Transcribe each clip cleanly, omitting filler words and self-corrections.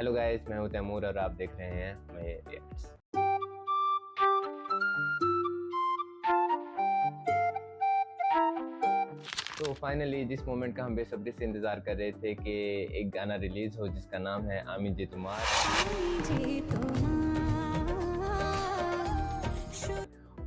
Hello guys, मैं हूं तैमूर और आप देख रहे हैं मैं रिएक्ट्स। तो फाइनली जिस मोमेंट का हम बेसब्री से इंतज़ार कर रहे थे कि एक गाना रिलीज़ हो जिसका नाम है आमी जे तुम्हार।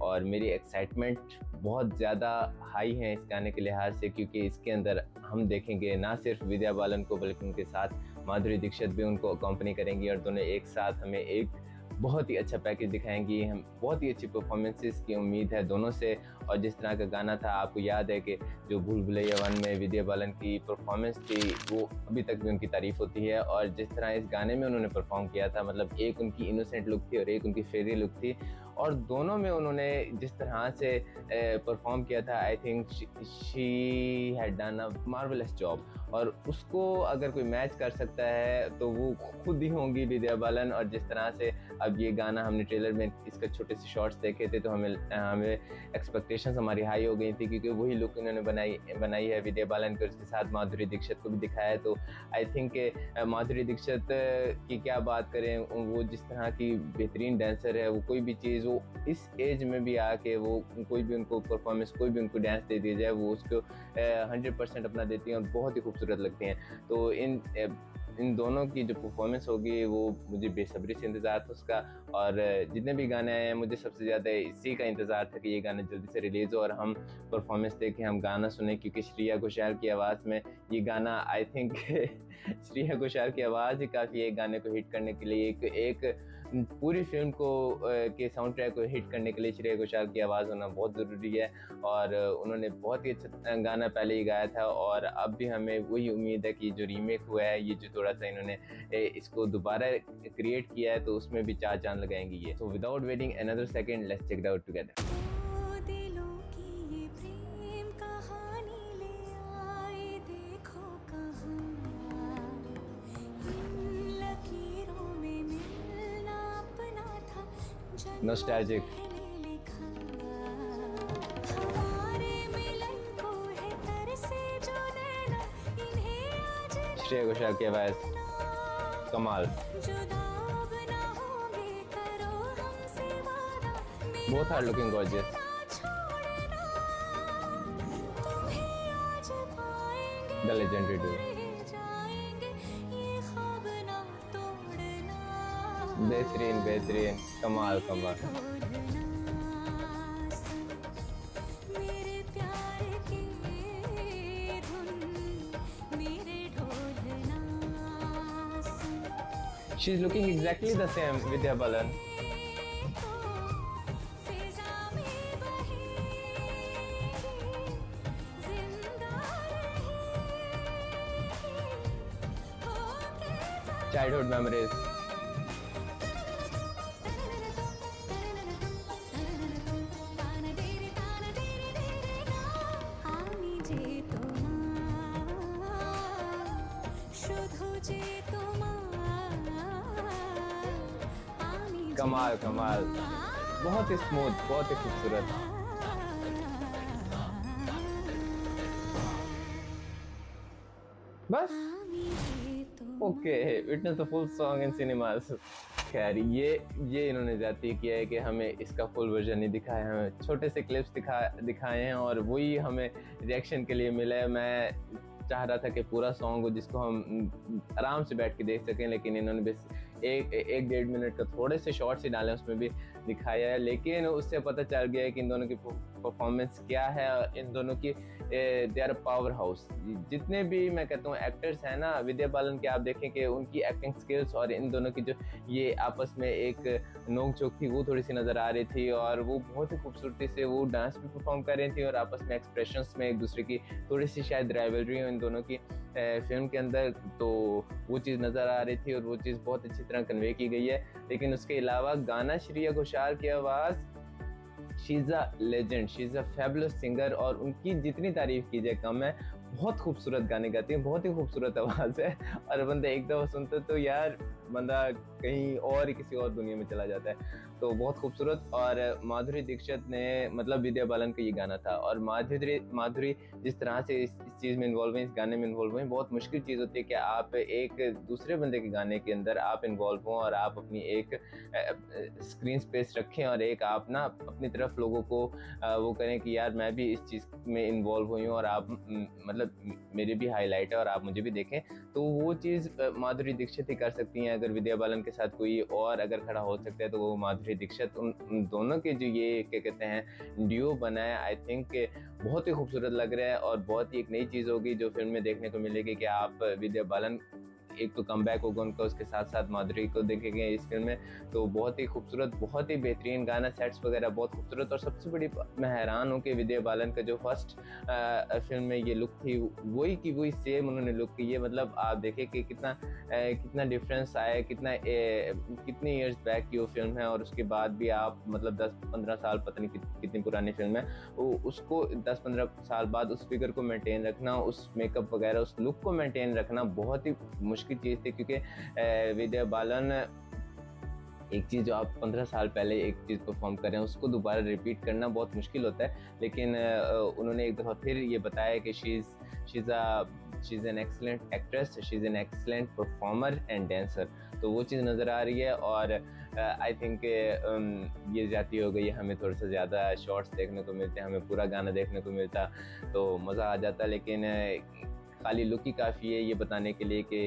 और मेरी एक्साइटमेंट बहुत ज़्यादा हाई है इस गाने के लिहाज से, क्योंकि इसके अंदर हम देखेंगे ना सिर्फ विद्या बालन को बल्कि उनके साथ माधुरी दीक्षित भी उनको अकॉम्पनी करेंगी और दोनों एक साथ हमें एक बहुत ही अच्छा पैकेज दिखाएंगी। हम बहुत ही अच्छी परफॉर्मेंसेस की उम्मीद है दोनों से। और जिस तरह का गाना था, आपको याद है कि जो भूल भुलैया 1 में विद्या बालन की परफॉर्मेंस थी वो अभी तक भी उनकी तारीफ़ होती है। और जिस तरह इस गाने में उन्होंने परफॉर्म किया था, मतलब एक उनकी इनोसेंट लुक थी और एक उनकी फेरी लुक थी, और दोनों में उन्होंने जिस तरह से परफॉर्म किया था, I think she had done a marvellous job. और उसको अगर कोई मैच कर सकता है तो वो खुद ही होंगी विद्या बालन। और जिस तरह से अब ये गाना हमने ट्रेलर में इसके छोटे से शॉर्ट्स देखे थे तो हमें एक्सपेक्टेशंस हमारी हाई हो गई थी, क्योंकि वही लुक उन्होंने बनाई है विद्या बालन के, उसके साथ माधुरी दीक्षित को भी दिखाया है। तो आई थिंक माधुरी दीक्षित की क्या बात करें, वो जिस तरह की बेहतरीन डांसर है, वो कोई भी चीज़ वो इस एज में भी आके वो कोई भी उनको परफॉर्मेंस, कोई भी उनको डांस दे दिया जाए वो उसको 100% अपना देती हैं और बहुत ही खूबसूरत लगती हैं। तो इन दोनों की जो परफॉर्मेंस होगी वो मुझे बेसब्री से इंतज़ार था उसका। और जितने भी गाने आए हैं मुझे सबसे ज़्यादा इसी का इंतज़ार था कि ये गाना जल्दी से रिलीज़ हो और हम परफॉर्मेंस देखें, हम गाना सुने, क्योंकि श्रेया घोषाल की आवाज़ में ये गाना आई थिंक श्रेया घोषाल की आवाज़ ही काफ़ी है गाने को हिट करने के लिए। एक पूरी फिल्म को के साउंड ट्रैक को हिट करने के लिए श्रेया घोषाल की आवाज़ होना बहुत ज़रूरी है। और उन्होंने बहुत ही अच्छा गाना पहले ही गाया था और अब भी हमें वही उम्मीद है कि जो रीमेक हुआ है, ये जो थोड़ा सा इन्होंने इसको दोबारा क्रिएट किया है, तो उसमें भी चार चांद लगाएंगी ये। So without waiting another second, let's check it out together. Nostalgic. Shreya Ghoshal की आवाज़ कमाल। Both are looking gorgeous. The legendary duo. बेहतरीन बेहतरीन, कमाल कमाल। She's looking exactly the same, Vidya Balan. Childhood memories. कमाल कमाल, बहुत ही स्मूथ, बहुत ही खूबसूरत। बस okay, witness the full song in cinemas. खैर ये इन्होंने ज्यादती किया है कि हमें इसका फुल वर्जन नहीं दिखाया, हमें छोटे से क्लिप्स दिखाए हैं और वही हमें रिएक्शन के लिए मिला है। मैं चाह रहा था कि पूरा सॉन्ग हो जिसको हम आराम से बैठ के देख सकें, लेकिन इन्होंने बस एक 1.5 मिनट का थोड़े से शॉर्ट्स ही डाले, उसमें भी दिखाया है। लेकिन उससे पता चल गया है कि इन दोनों की परफॉर्मेंस क्या है। इन दोनों की दे आर पावर हाउस। जितने भी मैं कहता हूँ एक्टर्स हैं ना, विद्या बालन के आप देखें कि उनकी एक्टिंग स्किल्स और इन दोनों की जो ये आपस में एक नोक झोंक थी वो थोड़ी सी नज़र आ रही थी। और वो बहुत ही खूबसूरती से वो डांस भी परफॉर्म कर रही थी और आपस में एक्सप्रेशंस में एक दूसरे की थोड़ी सी शायद राइवलरी हो इन दोनों की फिल्म के अंदर, तो वो चीज़ नज़र आ रही थी और वो चीज़ बहुत अच्छी तरह कन्वे की गई है। लेकिन उसके अलावा गाना श्रेया घोषाल की आवाज़, she is a legend, she is a fabulous singer और उनकी जितनी तारीफ़ की जाए कम है। बहुत खूबसूरत गाने गाती हैं, बहुत ही खूबसूरत आवाज़ है और बंदा एक दफ़ा सुनता तो यार बंदा कहीं और ही किसी और दुनिया में चला जाता है। तो बहुत खूबसूरत। और माधुरी दीक्षित ने मतलब विद्या बालन का ये गाना था और माधुरी माधुरी जिस तरह से इस चीज़ में इन्वॉल्व हुई, इस गाने में इन्वॉल्व हुई, बहुत मुश्किल चीज़ होती है कि आप एक दूसरे बंदे के गाने के अंदर आप इन्वॉल्व हों और आप अपनी एक स्क्रीन स्पेस रखें और एक आप ना अपनी तरफ लोगों को वो करें कि यार मैं भी इस चीज़ में इन्वॉल्व हुई हूँ और आप मतलब मेरे भी हाईलाइट है और आप मुझे भी देखें। तो वो चीज़ माधुरी दीक्षित ही कर सकती हैं। अगर विद्या बालन के साथ कोई और अगर खड़ा हो सकता है तो वो माधुरी दीक्षित। उन दोनों के जो ये क्या कहते हैं ड्यूओ बना है, आई थिंक बहुत ही खूबसूरत लग रहा है और बहुत ही एक नई चीज़ होगी जो फिल्म में देखने को मिलेगी कि आप विद्या बालन एक तो कम बैक होगा उनका, उसके साथ साथ माधुरी को देखेंगे इस फिल्म में। तो बहुत ही खूबसूरत, बहुत ही बेहतरीन गाना, सेट्स वगैरह बहुत खूबसूरत। और सबसे बड़ी मैं हैरान हूँ कि विद्या बालन का जो फर्स्ट फिल्म में ये लुक थी वही की वही सेम उन्होंने लुक की है। मतलब आप देखें कि कितना डिफरेंस आया, कितने ईयर्स बैक की वो फिल्म है और उसके बाद भी आप मतलब 10-15 साल, पता नहीं कितनी पुरानी फिल्म है, उसको 10-15 साल बाद उस फिगर को मेंटेन रखना, उस मेकअप वगैरह, उस लुक को मेंटेन रखना बहुत ही मुश्किल चीज़ थी। क्योंकि विद्या बालन एक चीज़ जो आप 15 साल पहले एक चीज़ परफॉर्म कर रहे हैं उसको दोबारा रिपीट करना बहुत मुश्किल होता है। लेकिन उन्होंने एक दफ़ा फिर ये बताया कि she is an excellent actress, she is an excellent performer and dancer. तो वो चीज़ नज़र आ रही है। और आई थिंक ये ज़्यादती हो गई है, हमें थोड़ा सा ज़्यादा शॉर्ट्स देखने को मिलते हैं, हमें पूरा गाना देखने को मिलता तो मज़ा आ जाता। लेकिन खाली लुक ही काफ़ी है ये बताने के लिए कि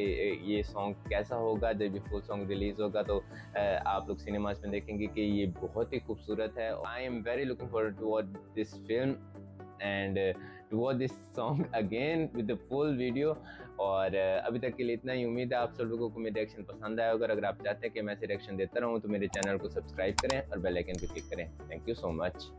ये सॉन्ग कैसा होगा। जब ये फुल सॉन्ग रिलीज़ होगा तो आप लोग सिनेमाज में देखेंगे कि ये बहुत ही खूबसूरत है। I am very looking forward to watch this film and to watch this song again with the full video. और अभी तक के लिए इतना ही। उम्मीद है आप सब लोगों को मेरा रिएक्शन पसंद आया होगा। अगर आप चाहते हैं कि मैं ऐसे रिएक्शन देता रहूँ तो मेरे चैनल को सब्सक्राइब करें और बेल आइकन पर क्लिक करें। Thank you so much.